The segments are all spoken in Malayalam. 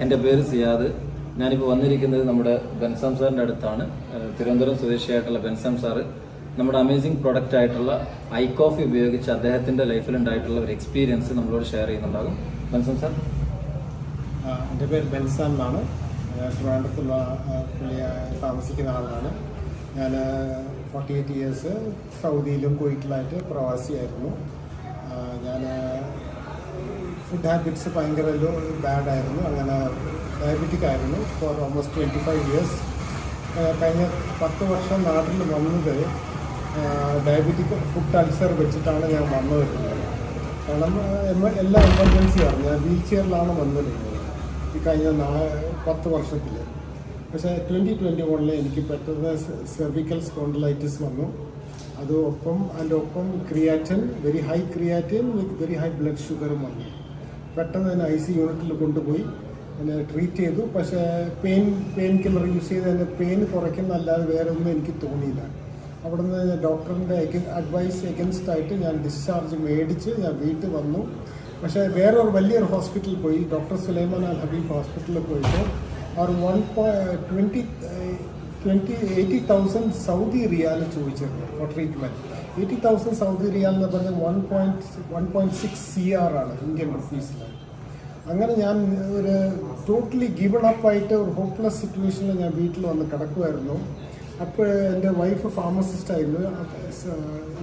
എൻ്റെ പേര് സിയാദ്. ഞാനിപ്പോൾ വന്നിരിക്കുന്നത് നമ്മുടെ ബെൻസാം സാറിൻ്റെ അടുത്താണ്. തിരുവനന്തപുരം സ്വദേശിയായിട്ടുള്ള ബെൻസാം സാറ് നമ്മുടെ അമേസിംഗ് പ്രൊഡക്റ്റ് ആയിട്ടുള്ള ഐ കോഫി ഉപയോഗിച്ച് അദ്ദേഹത്തിൻ്റെ ലൈഫിലുണ്ടായിട്ടുള്ള ഒരു എക്സ്പീരിയൻസ് നമ്മളോട് ഷെയർ ചെയ്യുന്നുണ്ടാകും. ബെൻസാം സാർ. എൻ്റെ പേര് ബെൻസാം എന്നാണ്. ട്രിവാൻഡ്രത്തുള്ള താമസിക്കുന്ന ആളാണ്. ഞാൻ 48 ഇയേഴ്സ് സൗദിയിലും കുവൈറ്റിലായിട്ട് പ്രവാസിയായിരുന്നു. ഞാൻ ഫുഡ് ഹാബിറ്റ്സ് ഭയങ്കര ബാഡായിരുന്നു. അങ്ങനെ ഡയബറ്റിക് ആയിരുന്നു ഫോർ ഓൾമോസ്റ്റ് 25 ഇയേഴ്സ്. കഴിഞ്ഞ 10 വർഷം നാട്ടിൽ വന്നത് ഡയബറ്റിക് ഫുഡ് അൾസർ വെച്ചിട്ടാണ് ഞാൻ വന്നു വരുന്നത്. കാരണം എല്ലാം എമർജൻസി ആണ്. ഞാൻ വീൽ ചെയറിലാണ് വന്നിരുന്നത് ഈ കഴിഞ്ഞ 10 വർഷത്തിൽ. പക്ഷേ 2021 എനിക്ക് പെട്ടെന്ന് സെർവിക്കൽ സ്പോണ്ടിലൈറ്റിസ് വന്നു. അതിൻ്റെ ഒപ്പം creatine, very high creatine with very high blood ഷുഗറും വന്നു. പെട്ടെന്ന് തന്നെ IC യൂണിറ്റിൽ കൊണ്ടുപോയി എന്നെ ട്രീറ്റ് ചെയ്തു. പക്ഷേ പെയിൻ കില്ലർ യൂസ് ചെയ്ത് എൻ്റെ പെയിൻ കുറയ്ക്കുന്നല്ലാതെ വേറെ ഒന്നും എനിക്ക് തോന്നിയില്ല. അവിടെ നിന്ന് ഡോക്ടറിൻ്റെ അഡ്വൈസ് എഗൻസ്റ്റ് ആയിട്ട് ഞാൻ ഡിസ്ചാർജ് മേടിച്ച് ഞാൻ വീട്ടിൽ വന്നു. പക്ഷേ വേറൊരു വലിയൊരു ഹോസ്പിറ്റലിൽ പോയി, ഡോക്ടർ സുലൈമാൻ അൽ ഹബീബ് ഹോസ്പിറ്റലിൽ പോയിട്ട് അവർ 80,000 സൗദി റിയാൽ ചോദിച്ചിരുന്നു ഫോർ ട്രീറ്റ്മെൻറ്റ്. 80,000 സൗദി റിയാൽ എന്ന് പറഞ്ഞാൽ 1.6 CR ആണ് ഇന്ത്യൻ റുപ്പീസിൽ. അങ്ങനെ ഞാൻ ഒരു ടോട്ടലി ഗിവൺ അപ്പായിട്ട് ഒരു ഹോപ്പ്ലെസ് സിറ്റുവേഷനിൽ ഞാൻ വീട്ടിൽ വന്ന് കിടക്കുമായിരുന്നു. അപ്പോൾ എൻ്റെ വൈഫ് ഫാർമസിസ്റ്റ് ആയിരുന്നു,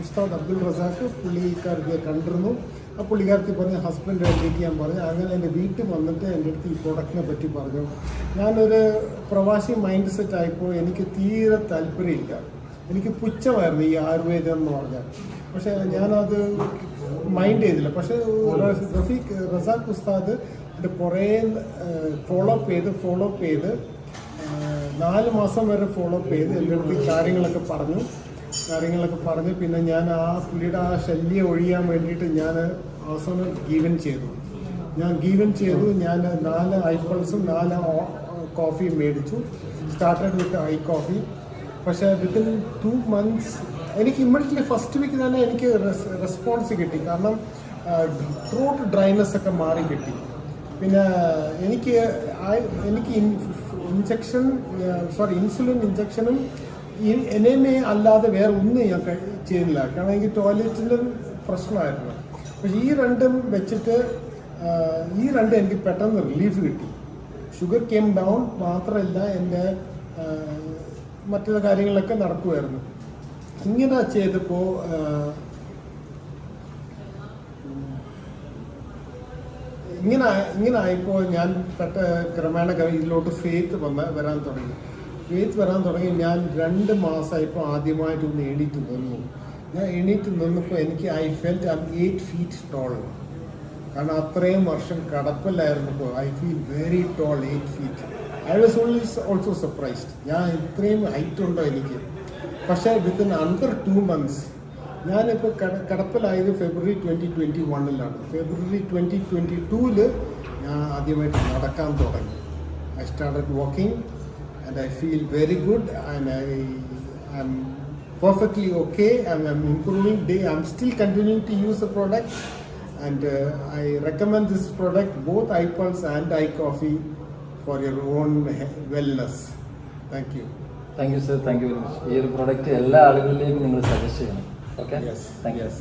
ഉസ്താദ് അബ്ദുൾ റസാഖ്. പുള്ളിക്കാർക്ക് കണ്ടിരുന്നു. ആ പുള്ളിക്കാർക്ക് പറഞ്ഞ് ഹസ്ബൻഡ് മീറ്റ് ചെയ്യാൻ പറഞ്ഞു. അങ്ങനെ എൻ്റെ വീട്ടിൽ വന്നിട്ട് എൻ്റെ അടുത്ത് ഈ പ്രോഡക്റ്റിനെ പറ്റി പറഞ്ഞു. ഞാനൊരു പ്രവാസി മൈൻഡ് സെറ്റ് ആയപ്പോൾ എനിക്ക് തീരെ താല്പര്യമില്ല. എനിക്ക് പുച്ഛമായിരുന്നു ഈ ആയുർവേദം എന്ന് പറഞ്ഞാൽ. പക്ഷേ ഞാനത് മൈൻഡ് ചെയ്തില്ല. പക്ഷേ റസാഖ് ഉസ്താദ് എൻ്റെ കുറേ ഫോളോ അപ്പ് ചെയ്ത് 4 മാസം വരെ ഫോളോ അപ്പ് ചെയ്ത് എൻ്റെ അടുത്ത് കാര്യങ്ങളൊക്കെ പറഞ്ഞു. പിന്നെ ഞാൻ ആ പുള്ളിയുടെ ആ ശല്യം ഒഴിയാൻ വേണ്ടിയിട്ട് ഞാൻ അവസാനം ഗീവൻ ചെയ്തു. ഞാൻ 4 ഐപ്പിൾസും 4 കോഫിയും മേടിച്ചു. Started with I coffee. പക്ഷേ വിത്തിൻ 2 months എനിക്ക് ഇമ്മീഡിയറ്റ്ലി ഫസ്റ്റ് വീക്ക് തന്നെ എനിക്ക് റെസ്പോൺസ് കിട്ടി. കാരണം ത്രോട്ട് ഡ്രൈനെസ് ഒക്കെ മാറി കിട്ടി. പിന്നെ എനിക്ക് ഇൻസുലിൻ ഇഞ്ചക്ഷനും എനേമേ അല്ലാതെ വേറെ ഒന്നും ഞാൻ ചെയ്തില്ല. കാരണം എനിക്ക് ടോയ്ലറ്റിൻ്റെ പ്രശ്നമായിരുന്നു. പക്ഷേ ഈ രണ്ടും വെച്ചിട്ട് എനിക്ക് പെട്ടെന്ന് റിലീഫ് കിട്ടി. Sugar came down. മാത്രമല്ല എൻ്റെ മറ്റു കാര്യങ്ങളൊക്കെ നടക്കുമായിരുന്നു. ഇങ്ങനെ ചെയ്തപ്പോൾ ഇങ്ങനെ ആയപ്പോൾ ഞാൻ ക്രമേണ ഇതിലോട്ട് ഫെയ്ത്ത് വരാൻ തുടങ്ങി. ഞാൻ 2 മാസമായപ്പോൾ ആദ്യമായിട്ടൊന്ന് എണീറ്റ് നിന്നു. ഞാൻ എണീറ്റ് നിന്നപ്പോൾ എനിക്ക് I felt I 8 feet tall. കാരണം അത്രയും വർഷം കടപ്പിലായിരുന്നപ്പോൾ I feel very tall, 8 feet. I was also surprised. ഞാൻ ഇത്രയും ഹൈറ്റ് ഉണ്ടോ എനിക്ക്. പക്ഷേ വിത്തിൻ അണ്ടർ 2 months ഞാനിപ്പോൾ കടപ്പിലായത് ഫെബ്രുവരി 2021 ഫെബ്രുവരി 2022 ഞാൻ ആദ്യമായിട്ട് നടക്കാൻ തുടങ്ങി. I started walking and I feel very good and I'm perfectly okay. I'm improving day. I'm still continuing to use the product and I recommend this product, both iPulse and iCoffee, for your own wellness. Thank you. Thank you sir. Thank you very much. ഈ ഒരു പ്രോഡക്റ്റ് എല്ലാ ആളുകളിലേക്കും നിങ്ങൾ സജസ്റ്റ് ചെയ്യണം. Okay? Yes. Thank you. Yes.